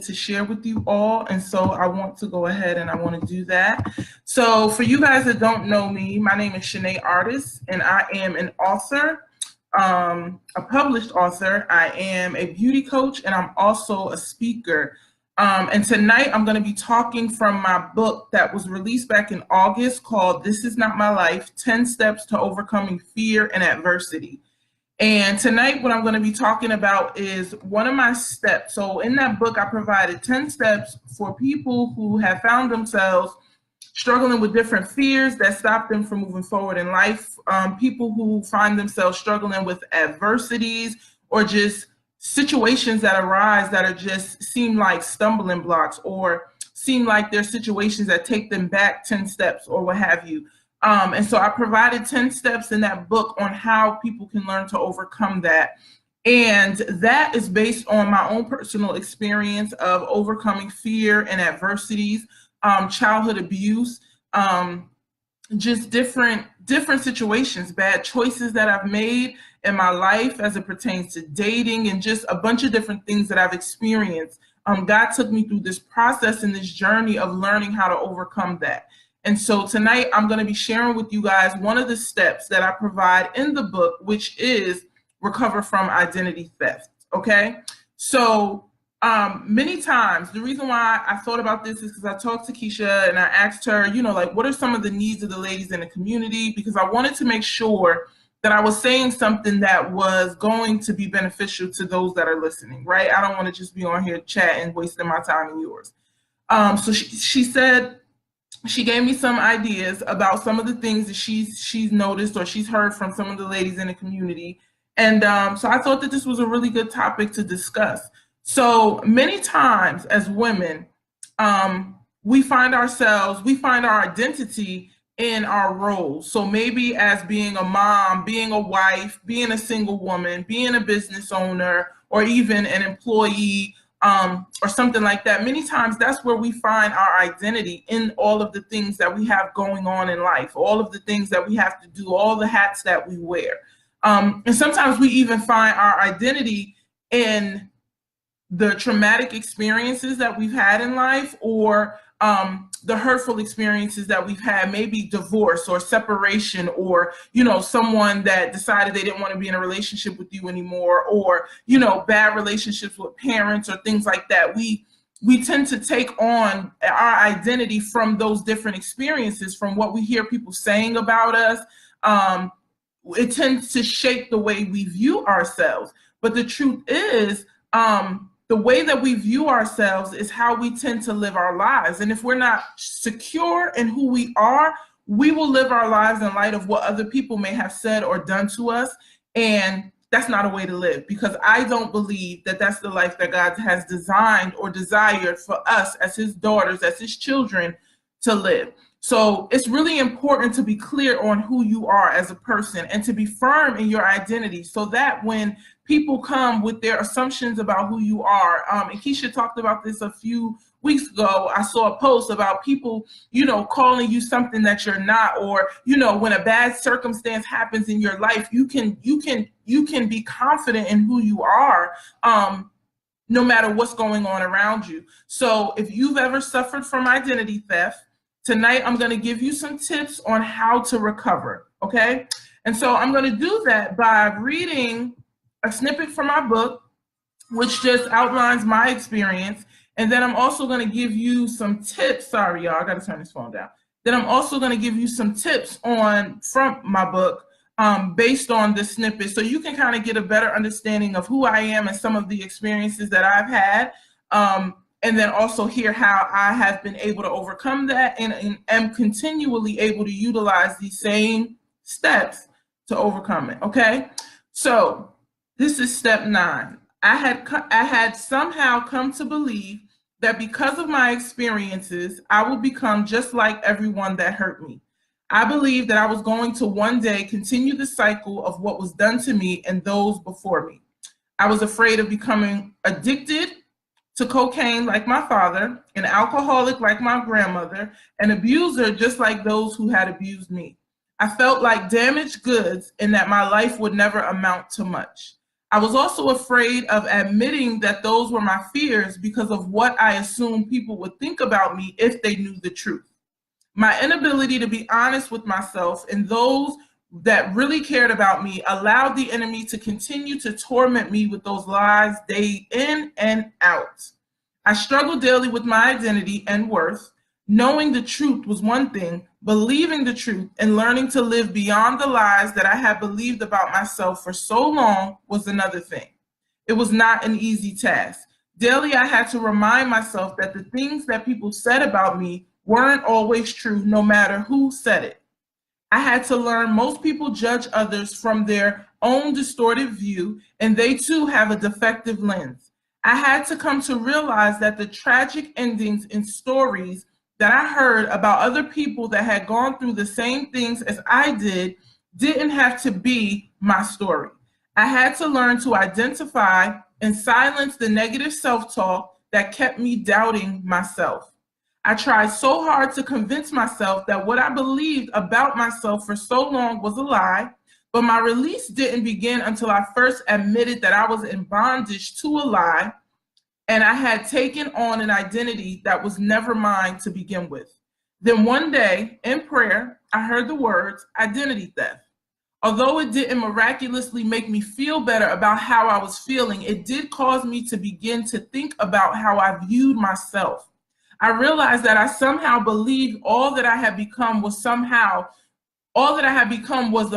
to share with you all. And so I want to go ahead and I want to do that. So for you guys that don't know me, my name is Shanae Artis, and I am an author, a published author. I am a beauty coach, and I'm also a speaker. And tonight I'm going to be talking from my book that was released back in August called This Is Not My Life, 10 Steps to Overcoming Fear and Adversity. And tonight what I'm going to be talking about is one of my steps. So in that book, I provided 10 steps for people who have found themselves struggling with different fears that stop them from moving forward in life, people who find themselves struggling with adversities or just situations that arise that are just seem like stumbling blocks or seem like they're situations that take them back 10 steps or what have you. And so I provided 10 steps in that book on how people can learn to overcome that. And that is based on my own personal experience of overcoming fear and adversities, childhood abuse, just different situations, bad choices that I've made in my life as it pertains to dating and just a bunch of different things that I've experienced. God took me through this process and this journey of learning how to overcome that. And so tonight I'm going to be sharing with you guys one of the steps that I provide in the book, which is recover from identity theft. Okay. So many times the reason why I thought about this is because I talked to Keisha and I asked her, like, what are some of the needs of the ladies in the community? Because I wanted to make sure that I was saying something that was going to be beneficial to those that are listening, right? I don't want to just be on here chatting, wasting my time and yours. So she said, she gave me some ideas about some of the things that she's noticed or she's heard from some of the ladies in the community. And so I thought that this was a really good topic to discuss. So many times as women, we find our identity in our roles. So maybe as being a mom, being a wife, being a single woman, being a business owner, or even an employee, or something like that. Many times that's where we find our identity, in all of the things that we have going on in life, all of the things that we have to do, all the hats that we wear. And sometimes we even find our identity in the traumatic experiences that we've had in life, or the hurtful experiences that we've had, maybe divorce or separation, or, someone that decided they didn't want to be in a relationship with you anymore, or, bad relationships with parents or things like that. We tend to take on our identity from those different experiences, from what we hear people saying about us. It tends to shape the way we view ourselves. But the truth is, the way that we view ourselves is how we tend to live our lives. And if we're not secure in who we are, we will live our lives in light of what other people may have said or done to us. And that's not a way to live, because I don't believe that that's the life that God has designed or desired for us as his daughters, as his children, to live. So it's really important to be clear on who you are as a person and to be firm in your identity, so that when people come with their assumptions about who you are, and Keisha talked about this a few weeks ago. I saw a post about people, calling you something that you're not, or, when a bad circumstance happens in your life, you can be confident in who you are, no matter what's going on around you. So if you've ever suffered from identity theft, tonight I'm going to give you some tips on how to recover, okay? And so I'm going to do that by reading a snippet from my book, which just outlines my experience. And then I'm also going to give you some tips. Sorry, y'all, I got to turn this phone down. Then I'm also going to give you some tips from my book based on the snippet, so you can kind of get a better understanding of who I am and some of the experiences that I've had. And then also hear how I have been able to overcome that and am continually able to utilize these same steps to overcome it, okay? So this is step 9. I had somehow come to believe that because of my experiences, I would become just like everyone that hurt me. I believed that I was going to one day continue the cycle of what was done to me and those before me. I was afraid of becoming addicted to cocaine like my father, an alcoholic like my grandmother, an abuser just like those who had abused me. I felt like damaged goods and that my life would never amount to much. I was also afraid of admitting that those were my fears because of what I assumed people would think about me if they knew the truth. My inability to be honest with myself and those that really cared about me allowed the enemy to continue to torment me with those lies day in and out. I struggled daily with my identity and worth. Knowing the truth was one thing, believing the truth and learning to live beyond the lies that I had believed about myself for so long was another thing. It was not an easy task. Daily, I had to remind myself that the things that people said about me weren't always true, no matter who said it. I had to learn most people judge others from their own distorted view, and they too have a defective lens. I had to come to realize that the tragic endings in stories that I heard about other people that had gone through the same things as I did didn't have to be my story. I had to learn to identify and silence the negative self-talk that kept me doubting myself. I tried so hard to convince myself that what I believed about myself for so long was a lie, but my release didn't begin until I first admitted that I was in bondage to a lie and I had taken on an identity that was never mine to begin with. Then one day, in prayer, I heard the words identity theft. Although it didn't miraculously make me feel better about how I was feeling, it did cause me to begin to think about how I viewed myself. I realized that I somehow believed all that I had become was the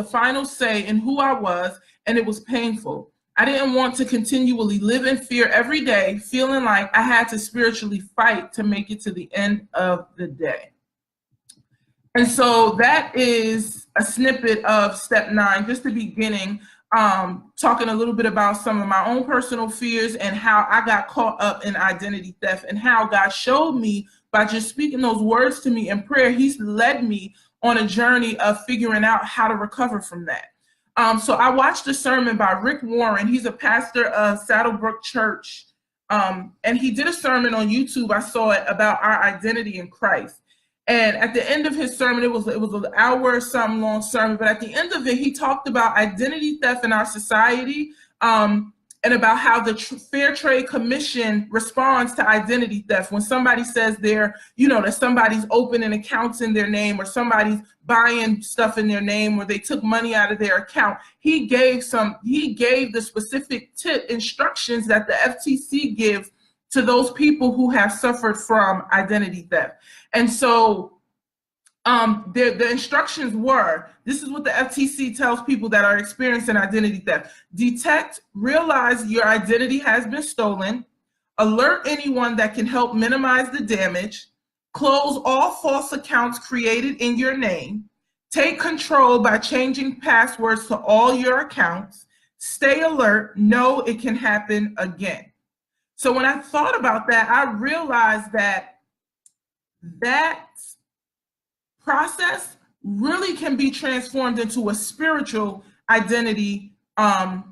final say in who I was, and it was painful. I didn't want to continually live in fear every day, feeling like I had to spiritually fight to make it to the end of the day. And so that is a snippet of step 9, just the beginning, talking a little bit about some of my own personal fears and how I got caught up in identity theft and how God showed me by just speaking those words to me in prayer. He's led me on a journey of figuring out how to recover from that. So I watched a sermon by Rick Warren. He's a pastor of Saddlebrook Church. And he did a sermon on YouTube. I saw it about our identity in Christ. And at the end of his sermon, it was an hour or something long sermon, but at the end of it, he talked about identity theft in our society, and about how the Fair Trade Commission responds to identity theft. When somebody says that somebody's opening accounts in their name or somebody's buying stuff in their name or they took money out of their account, he gave the specific instructions that the FTC gives to those people who have suffered from identity theft. And so the instructions were, this is what the FTC tells people that are experiencing identity theft: detect, realize your identity has been stolen, alert anyone that can help minimize the damage, close all false accounts created in your name, take control by changing passwords to all your accounts, stay alert, know it can happen again. So when I thought about that, I realized that process really can be transformed into a spiritual identity, a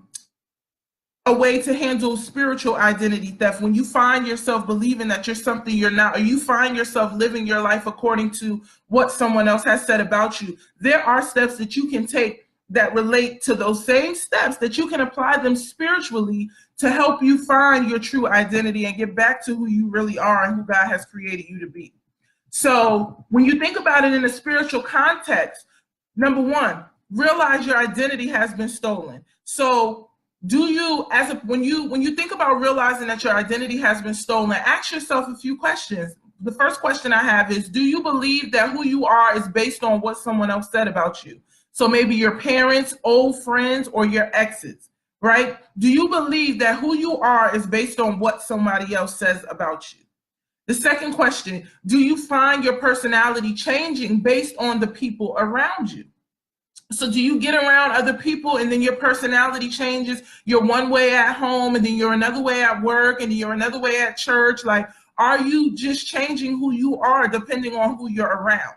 way to handle spiritual identity theft. When you find yourself believing that you're something you're not, or you find yourself living your life according to what someone else has said about you, there are steps that you can take that relate to those same steps, that you can apply them spiritually to help you find your true identity and get back to who you really are and who God has created you to be. So when you think about it in a spiritual context, number one, realize your identity has been stolen. So when you think about realizing that your identity has been stolen, ask yourself a few questions. The first question I have is, do you believe that who you are is based on what someone else said about you? So maybe your parents, old friends, or your exes, right? Do you believe that who you are is based on what somebody else says about you? The second question, do you find your personality changing based on the people around you? So do you get around other people and then your personality changes? You're one way at home and then you're another way at work and then you're another way at church. Like, are you just changing who you are depending on who you're around?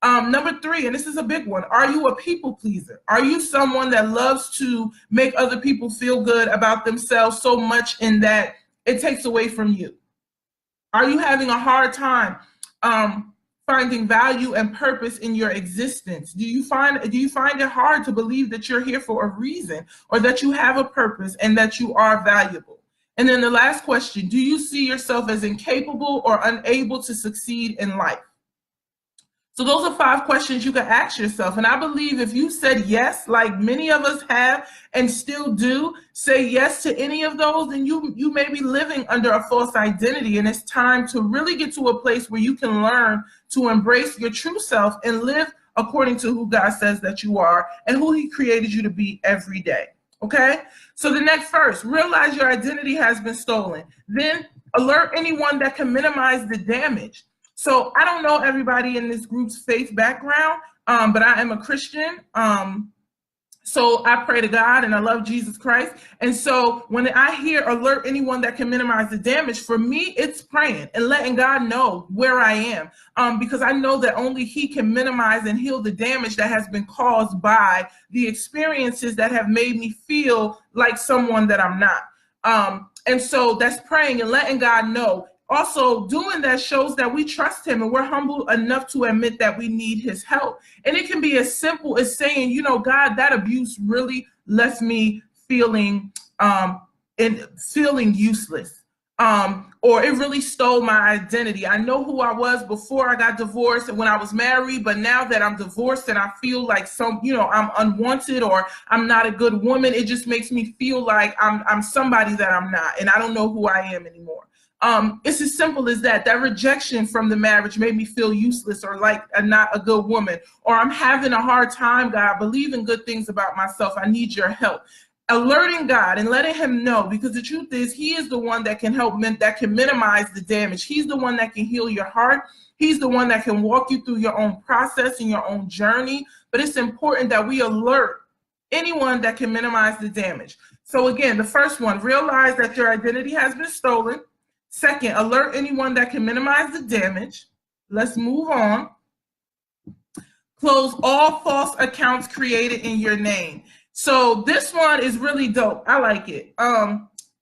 Number three, and this is a big one, are you a people pleaser? Are you someone that loves to make other people feel good about themselves so much in that it takes away from you? Are you having a hard time finding value and purpose in your existence? Do you find it hard to believe that you're here for a reason, or that you have a purpose and that you are valuable? And then the last question, do you see yourself as incapable or unable to succeed in life? So those are 5 questions you can ask yourself. And I believe if you said yes, like many of us have and still do, say yes to any of those, then you may be living under a false identity. And it's time to really get to a place where you can learn to embrace your true self and live according to who God says that you are and who He created you to be every day. Okay? So the next verse, realize your identity has been stolen. Then alert anyone that can minimize the damage. So I don't know everybody in this group's faith background, but I am a Christian. So I pray to God and I love Jesus Christ. And so when I hear alert anyone that can minimize the damage, for me, it's praying and letting God know where I am, because I know that only He can minimize and heal the damage that has been caused by the experiences that have made me feel like someone that I'm not. And so that's praying and letting God know. Also, doing that shows that we trust Him and we're humble enough to admit that we need His help. And it can be as simple as saying, you know, God, that abuse really left me feeling useless. Or it really stole my identity. I know who I was before I got divorced and when I was married, but now that I'm divorced and I feel like I'm unwanted or I'm not a good woman, it just makes me feel like I'm somebody that I'm not, and I don't know who I am anymore. It's as simple as that. That rejection from the marriage made me feel useless or like not a good woman, or I'm having a hard time, God, believing good things about myself. I need your help. Alerting God and letting Him know, because the truth is He is the one that can help, that can minimize the damage. He's the one that can heal your heart. He's the one that can walk you through your own process and your own journey. But it's important that we alert anyone that can minimize the damage. So again, the first one, realize that your identity has been stolen. Second, alert anyone that can minimize the damage. Let's move on. Close all false accounts created in your name. So this one is really dope. I like it. I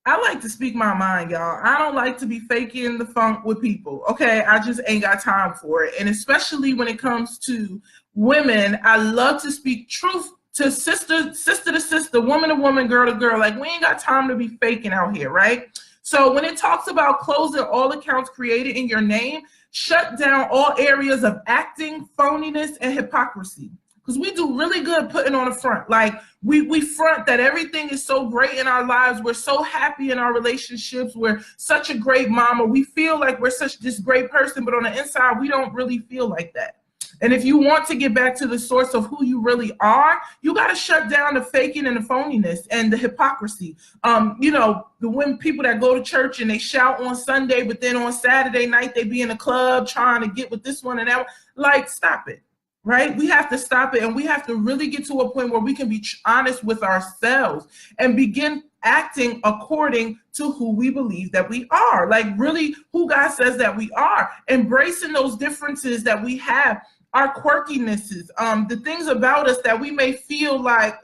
like to speak my mind, y'all. I don't like to be faking the funk with people. Okay, I just ain't got time for it. And especially when it comes to women, I love to speak truth to sister to sister, woman to woman, girl to girl. Like, we ain't got time to be faking out here, right? So when it talks about closing all accounts created in your name, shut down all areas of acting, phoniness, and hypocrisy. Because we do really good putting on the front. Like, we front that everything is so great in our lives. We're so happy in our relationships. We're such a great mama. We feel like we're such this great person, but on the inside, we don't really feel like that. And if you want to get back to the source of who you really are, you got to shut down the faking and the phoniness and the hypocrisy. When people that go to church and they shout on Sunday, but then on Saturday night, they be in a club trying to get with this one and that one. Like, stop it, right? We have to stop it. And we have to really get to a point where we can be honest with ourselves and begin acting according to who we believe that we are. Like, really who God says that we are. Embracing those differences that we have, our quirkinesses, the things about us that we may feel like,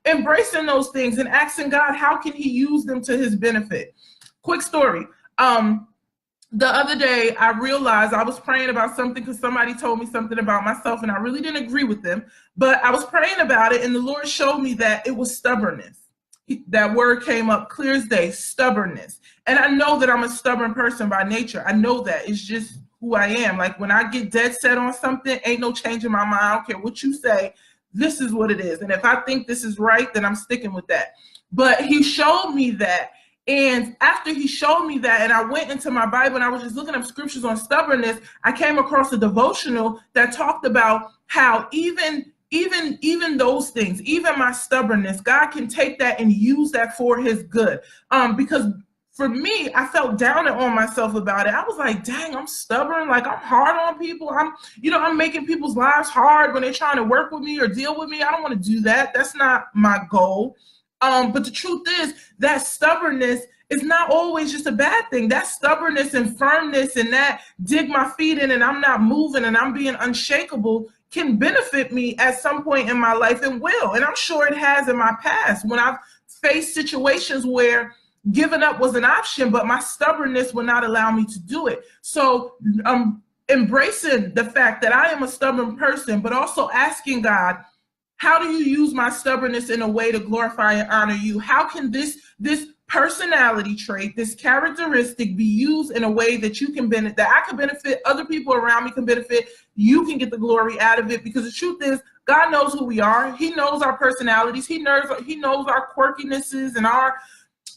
embracing those things and asking God, how can He use them to His benefit? Quick story. The other day, I realized I was praying about something because somebody told me something about myself and I really didn't agree with them, but I was praying about it and the Lord showed me that it was stubbornness. That word came up clear as day, stubbornness. And I know that I'm a stubborn person by nature. I know that. It's just who I am. Like, when I get dead set on something, ain't no changing my mind. I don't care what you say. This is what it is. And if I think this is right, then I'm sticking with that. But He showed me that. And after He showed me that, and I went into my Bible and I was just looking up scriptures on stubbornness, I came across a devotional that talked about how even those things, even my stubbornness, God can take that and use that for His good. Because for me, I felt down on myself about it. I was like, dang, I'm stubborn. Like, I'm hard on people. I'm making people's lives hard when they're trying to work with me or deal with me. I don't want to do that. That's not my goal. But the truth is that stubbornness is not always just a bad thing. That stubbornness and firmness and that dig my feet in and I'm not moving and I'm being unshakable can benefit me at some point in my life, and will. And I'm sure it has in my past when I've faced situations where giving up was an option, but my stubbornness would not allow me to do it. So embracing the fact that I am a stubborn person, but also asking God, how do you use my stubbornness in a way to glorify and honor you? How can this personality trait, this characteristic be used in a way that you can benefit, that I can benefit, other people around me can benefit, you can get the glory out of it? Because the truth is, God knows who we are. He knows our personalities. He knows our quirkinesses and our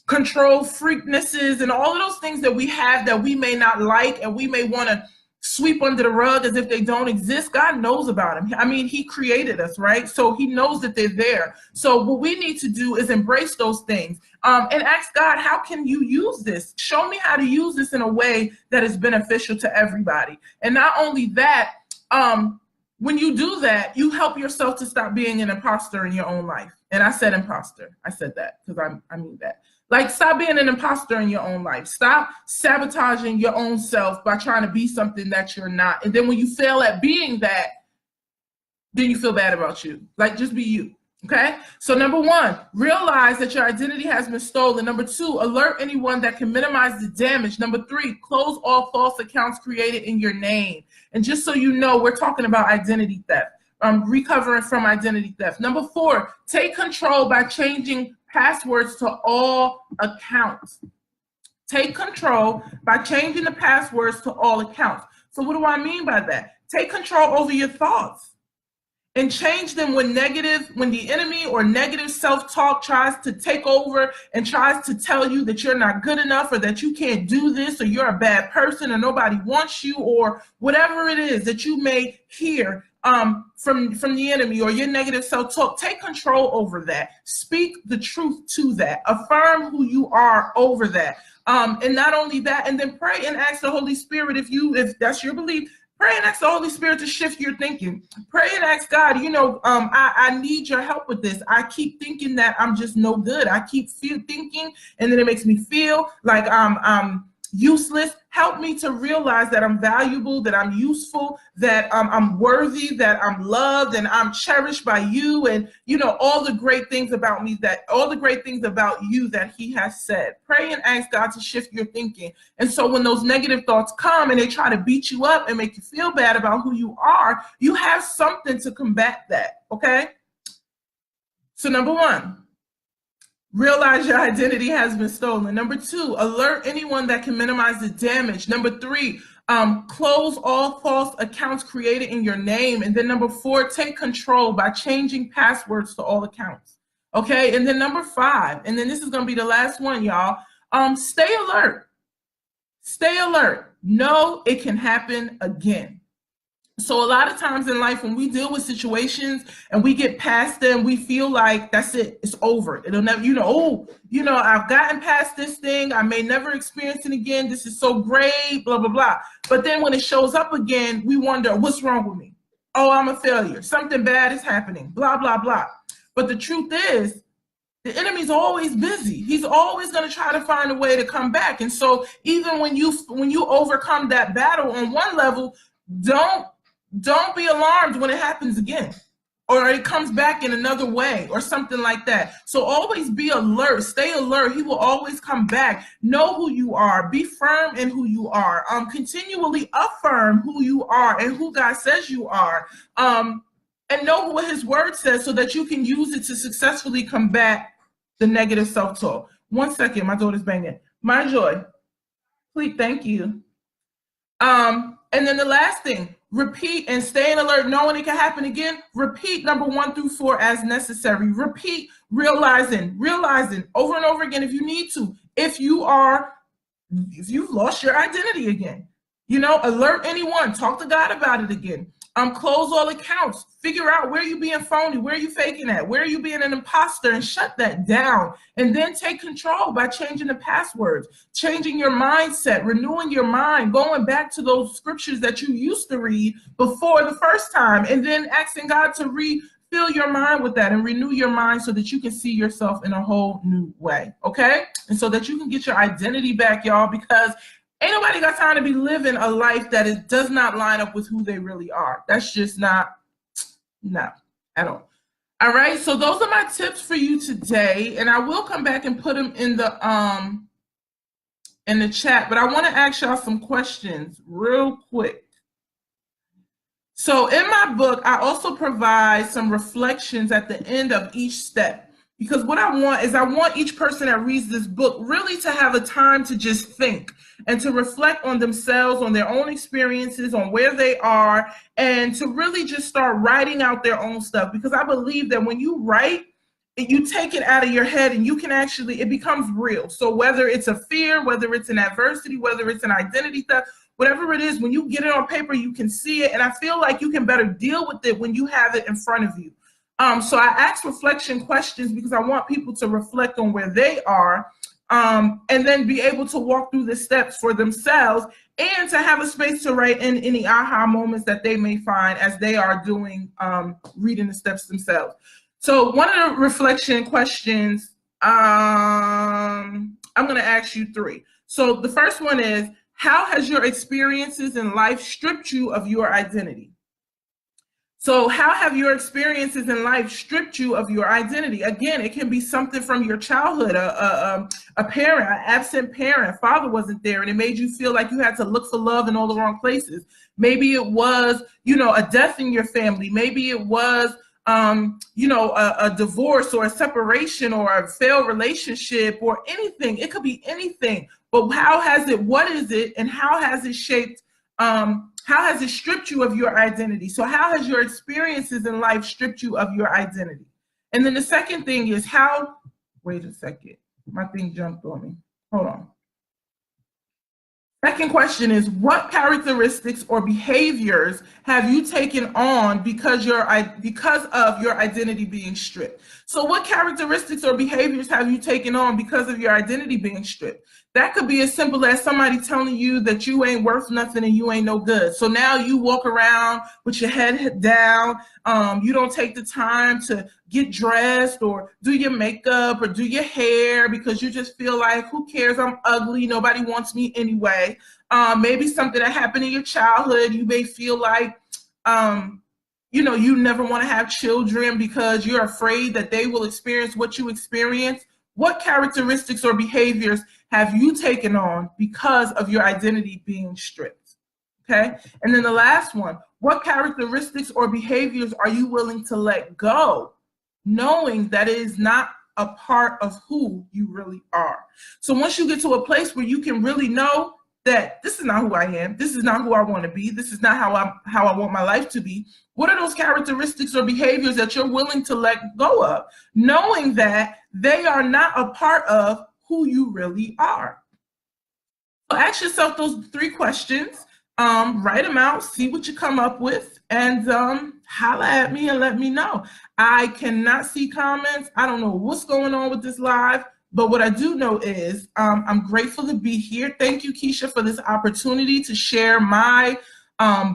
control freaknesses and all of those things that we have that we may not like and we may want to sweep under the rug as if they don't exist. God knows about them. I mean, he created us, right? So he knows that they're there. So what we need to do is embrace those things and ask God, how can you use this? Show me how to use this in a way that is beneficial to everybody. And not only that, when you do that, you help yourself to stop being an imposter in your own life. And I said imposter. I said that because I mean that. Like, stop being an imposter in your own life. Stop sabotaging your own self by trying to be something that you're not. And then when you fail at being that, then you feel bad about you. Like, just be you, okay? So number one, realize that your identity has been stolen. Number two, alert anyone that can minimize the damage. Number three, close all false accounts created in your name. And just so you know, we're talking about identity theft. Recovering from identity theft. Number four, take control by changing passwords to all accounts. Take control by changing the passwords to all accounts. So what do I mean by that? Take control over your thoughts and change them when the enemy or negative self-talk tries to take over and tries to tell you that you're not good enough or that you can't do this or you're a bad person or nobody wants you or whatever it is that you may hear from the enemy or your negative self-talk. Take control over that. Speak the truth to that. Affirm who you are over that. And not only that, and then pray and ask the Holy Spirit, if that's your belief, pray and ask the Holy Spirit to shift your thinking. Pray and ask God, I need your help with this. I keep thinking that I'm just no good. I keep thinking, and then it makes me feel like I'm useless. Help me to realize that I'm valuable, that I'm useful, that I'm worthy, that I'm loved, and I'm cherished by you, and all the great things about me, all the great things about you that he has said. Pray and ask God to shift your thinking. And so when those negative thoughts come and they try to beat you up and make you feel bad about who you are, you have something to combat that, okay? So number one, realize your identity has been stolen. Number two, alert anyone that can minimize the damage. Number three, close all false accounts created in your name. And then number four, take control by changing passwords to all accounts. Okay, and then number five, and then this is going to be the last one, y'all. Stay alert. Stay alert. Know it can happen again. So a lot of times in life, when we deal with situations and we get past them, we feel like that's it, it's over. It'll never, I've gotten past this thing. I may never experience it again. This is so great, blah, blah, blah. But then when it shows up again, we wonder, what's wrong with me? Oh, I'm a failure. Something bad is happening, blah, blah, blah. But the truth is, the enemy's always busy. He's always going to try to find a way to come back. And so even when you overcome that battle on one level, don't be alarmed when it happens again, or it comes back in another way or something like that. So always be alert, stay alert. He will always come back. Know who you are, be firm in who you are, continually affirm who you are and who God says you are, and know what his word says so that you can use it to successfully combat the negative self-talk. 1 second, my daughter's banging. My joy, please, thank you. And then the last thing, repeat and staying alert, knowing it can happen again. Repeat number 1 through 4 as necessary. Repeat, realizing over and over again if you need to. If you've lost your identity again, alert anyone, talk to God about it again. Close all accounts, figure out where you being phony, where you faking at, where you being an imposter, and shut that down. And then take control by changing the passwords, changing your mindset, renewing your mind, going back to those scriptures that you used to read before the first time, and then asking God to refill your mind with that and renew your mind so that you can see yourself in a whole new way, okay? And so that you can get your identity back, y'all, because ain't nobody got time to be living a life that does not line up with who they really are. That's just not at all. All right, so those are my tips for you today, and I will come back and put them in the chat, but I want to ask y'all some questions real quick. So in my book, I also provide some reflections at the end of each step. Because what I want is I want each person that reads this book really to have a time to just think and to reflect on themselves, on their own experiences, on where they are, and to really just start writing out their own stuff. Because I believe that when you write, you take it out of your head and you can actually, it becomes real. So whether it's a fear, whether it's an adversity, whether it's an identity theft, whatever it is, when you get it on paper, you can see it. And I feel like you can better deal with it when you have it in front of you. So I ask reflection questions because I want people to reflect on where they are, and then be able to walk through the steps for themselves and to have a space to write in any aha moments that they may find as they are doing reading the steps themselves. So one of the reflection questions, I'm going to ask you 3. So the first one is, how has your experiences in life stripped you of your identity? So how have your experiences in life stripped you of your identity? Again, it can be something from your childhood, a parent, an absent parent, father wasn't there, and it made you feel like you had to look for love in all the wrong places. Maybe it was, a death in your family. Maybe it was, a divorce or a separation or a failed relationship or anything. It could be anything. But what is it, and how has it shaped, how has it stripped you of your identity? So how has your experiences in life stripped you of your identity? And then the second thing is wait a second, my thing jumped on me. Hold on. Second question is, what characteristics or behaviors have you taken on because of your identity being stripped? So what characteristics or behaviors have you taken on because of your identity being stripped? That could be as simple as somebody telling you that you ain't worth nothing and you ain't no good. So now you walk around with your head down. You don't take the time to get dressed or do your makeup or do your hair because you just feel like, who cares? I'm ugly. Nobody wants me anyway. Maybe something that happened in your childhood. You may feel like, you never want to have children because you're afraid that they will experience what you experience. What characteristics or behaviors have you taken on because of your identity being stripped? Okay. And then the last one, what characteristics or behaviors are you willing to let go, knowing that it is not a part of who you really are? So once you get to a place where you can really know that this is not who I am, this is not who I want to be, this is not how I want my life to be, what are those characteristics or behaviors that you're willing to let go of, knowing that they are not a part of who you really are? So ask yourself those 3 questions, write them out, see what you come up with, and holla at me and let me know. I cannot see comments. I don't know what's going on with this live, but what I do know is I'm grateful to be here. Thank you, Keisha, for this opportunity to share my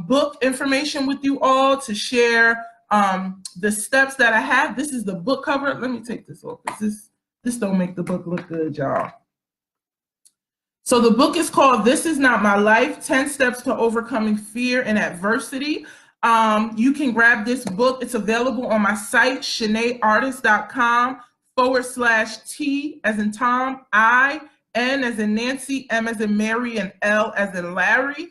book information with you all, to share the steps that I have. This is the book cover. Let me take this off because this don't make the book look good, y'all. So the book is called This Is Not My Life, 10 Steps to Overcoming Fear and Adversity. You can grab this book. It's available on my site, shanaeartis.com/T as in Tom, I, N as in Nancy, M as in Mary, and L as in Larry.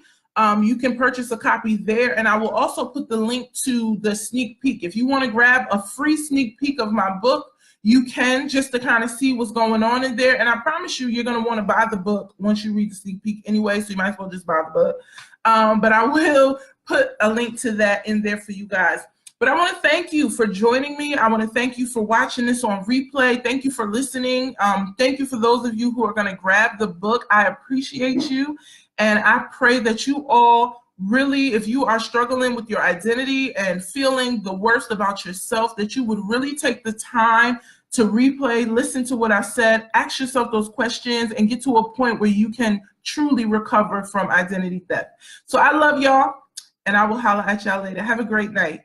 You can purchase a copy there, and I will also put the link to the sneak peek. If you want to grab a free sneak peek of my book, you can, just to kind of see what's going on in there. And I promise you, you're going to want to buy the book once you read the sneak peek anyway, so you might as well just buy the book. But I will put a link to that in there for you guys. But I want to thank you for joining me. I want to thank you for watching this on replay. Thank you for listening. Thank you for those of you who are going to grab the book. I appreciate you. And I pray that you all really, if you are struggling with your identity and feeling the worst about yourself, that you would really take the time to replay, listen to what I said, ask yourself those questions, and get to a point where you can truly recover from identity theft. So I love y'all, and I will holler at y'all later. Have a great night.